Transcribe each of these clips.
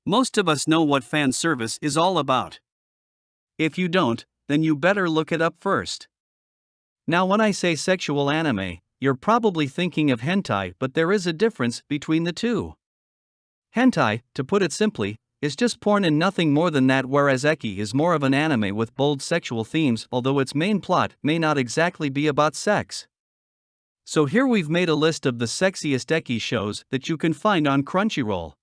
Most of us know what fan service is all about. If you don't, then you better look it up first. Now, when I say sexual anime, you're probably thinking of hentai, but there is a difference between the two. Hentai, to put it simply, is just porn and nothing more than that, whereas ecchi is more of an anime with bold sexual themes, although its main plot may not exactly be about sex. So here we've made a list of the sexiest ecchi shows that you can find on Crunchyroll.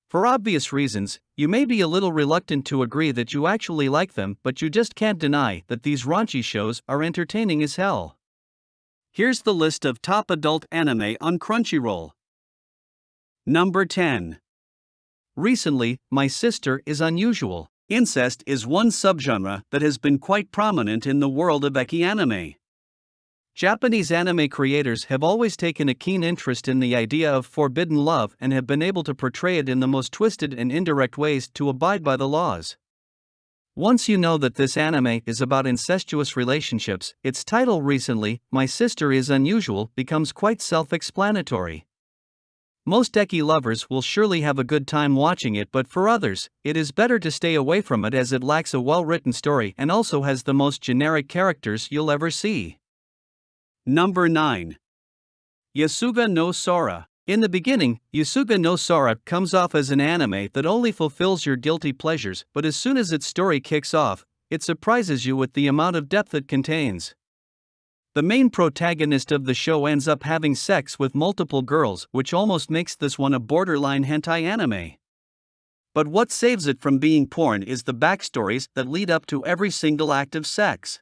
For obvious reasons, you may be a little reluctant to agree that you actually like them, but you just can't deny that these raunchy shows are entertaining as hell. Here's the list of top adult anime on Crunchyroll. Number 10. Recently, My Sister is Unusual. Incest is one subgenre that has been quite prominent in the world of ecchi anime. Japanese anime creators have always taken a keen interest in the idea of forbidden love and have been able to portray it in the most twisted and indirect ways to abide by the laws. Once you know that this anime is about incestuous relationships, its title recently, My Sister is Unusual, becomes quite self-explanatory. Most ecchi lovers will surely have a good time watching it, but for others, it is better to stay away from it as it lacks a well-written story and also has the most generic characters you'll ever see. Number 9. Yasuga no Sora. In the beginning, Yasuga no Sora comes off as an anime that only fulfills your guilty pleasures, but as soon as its story kicks off, it surprises you with the amount of depth it contains. The main protagonist of the show ends up having sex with multiple girls, which almost makes this one a borderline hentai anime. But what saves it from being porn is the backstories that lead up to every single act of sex.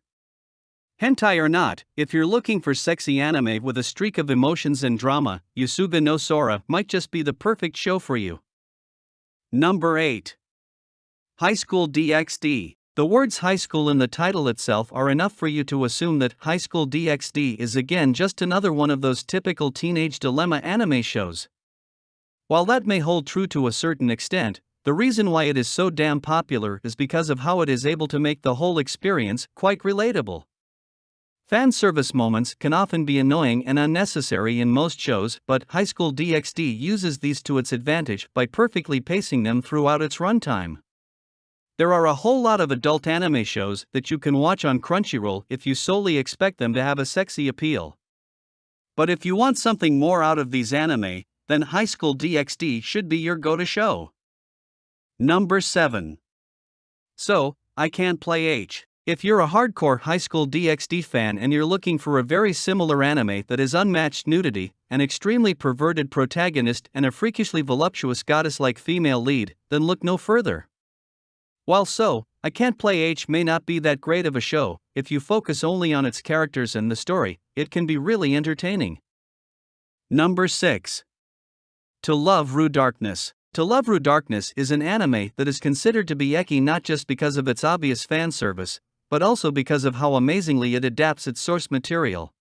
Hentai or not, if you're looking for sexy anime with a streak of emotions and drama, Yasuga no Sora might just be the perfect show for you. Number 8. High School DxD. The words high school in the title itself are enough for you to assume that High School DxD is again just another one of those typical teenage dilemma anime shows. While that may hold true to a certain extent, the reason why it is so damn popular is because of how it is able to make the whole experience quite relatable. Fan service moments can often be annoying and unnecessary in most shows, but High School DxD uses these to its advantage by perfectly pacing them throughout its runtime. There are a whole lot of adult anime shows that you can watch on Crunchyroll if you solely expect them to have a sexy appeal. But if you want something more out of these anime, then High School DxD should be your go-to show. Number 7. So, I Can't Play H. If you're a hardcore High School DxD fan and you're looking for a very similar anime that has unmatched nudity, an extremely perverted protagonist and a freakishly voluptuous goddess-like female lead, then look no further. While So, I Can't Play H may not be that great of a show, if you focus only on its characters and the story, it can be really entertaining. Number 6. To Love Ru Darkness. To Love Ru Darkness is an anime that is considered to be ecchi not just because of its obvious fan service, but also because of how amazingly it adapts its source material.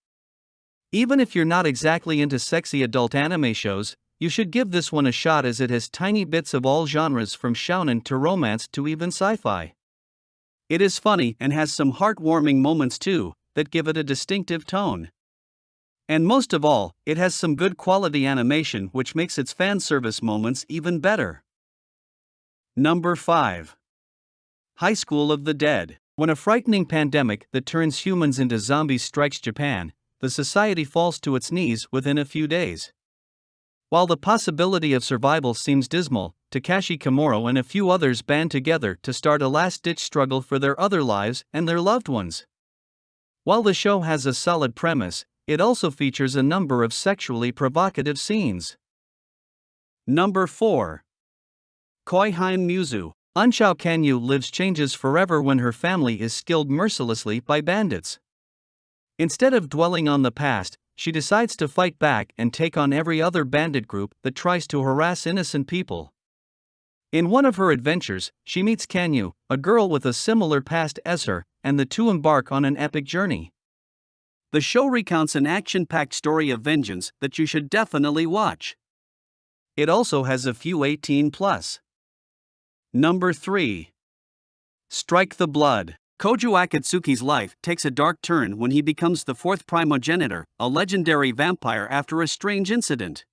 Even if you're not exactly into sexy adult anime shows, you should give this one a shot as it has tiny bits of all genres from shounen to romance to even sci-fi. It is funny and has some heartwarming moments too, that give it a distinctive tone. And most of all, it has some good quality animation which makes its fan service moments even better. Number 5. High School of the Dead. When a frightening pandemic that turns humans into zombies strikes Japan, the society falls to its knees within a few days. While the possibility of survival seems dismal, Takashi Kimura and a few others band together to start a last-ditch struggle for their other lives and their loved ones. While the show has a solid premise, it also features a number of sexually provocative scenes. Number 4. Koiheim Muzu. Unshao Kanyu lives changes forever when her family is killed mercilessly by bandits. Instead of dwelling on the past, she decides to fight back and take on every other bandit group that tries to harass innocent people. In one of her adventures, she meets Kanyu, a girl with a similar past as her, and the two embark on an epic journey. The show recounts an action-packed story of vengeance that you should definitely watch. It also has a few 18+. Number 3. Strike the Blood. Kojo Akatsuki's life takes a dark turn when he becomes the fourth primogenitor, a legendary vampire after a strange incident.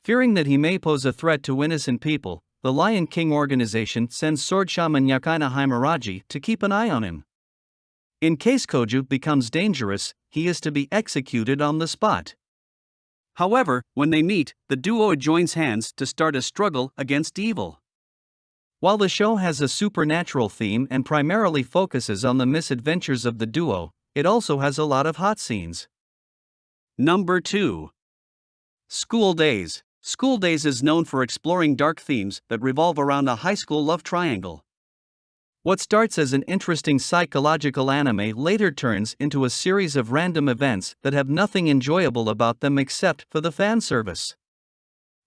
Fearing that he may pose a threat to innocent people, the Lion King organization sends sword shaman Yakina Himuraji to keep an eye on him. In case Koju becomes dangerous, he is to be executed on the spot. However, when they meet, the duo joins hands to start a struggle against evil. While the show has a supernatural theme and primarily focuses on the misadventures of the duo, it also has a lot of hot scenes. Number 2. School Days. School Days is known for exploring dark themes that revolve around a high school love triangle. What starts as an interesting psychological anime later turns into a series of random events that have nothing enjoyable about them except for the fan service.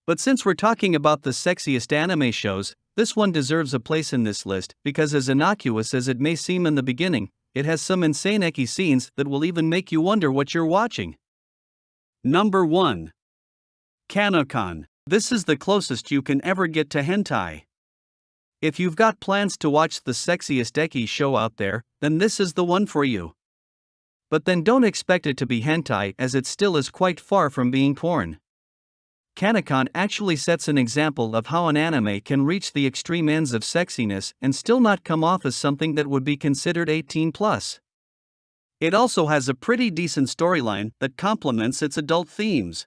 But since we're talking about the sexiest anime shows, this one deserves a place in this list because, as innocuous as it may seem in the beginning, it has some insane eki scenes that will even make you wonder what you're watching. Number 1. Kanokon. This is the closest you can ever get to hentai. If you've got plans to watch the sexiest eki show out there, then this is the one for you. But then don't expect it to be hentai, as it still is quite far from being porn. Kanokon actually sets an example of how an anime can reach the extreme ends of sexiness and still not come off as something that would be considered 18+. It also has a pretty decent storyline that complements its adult themes.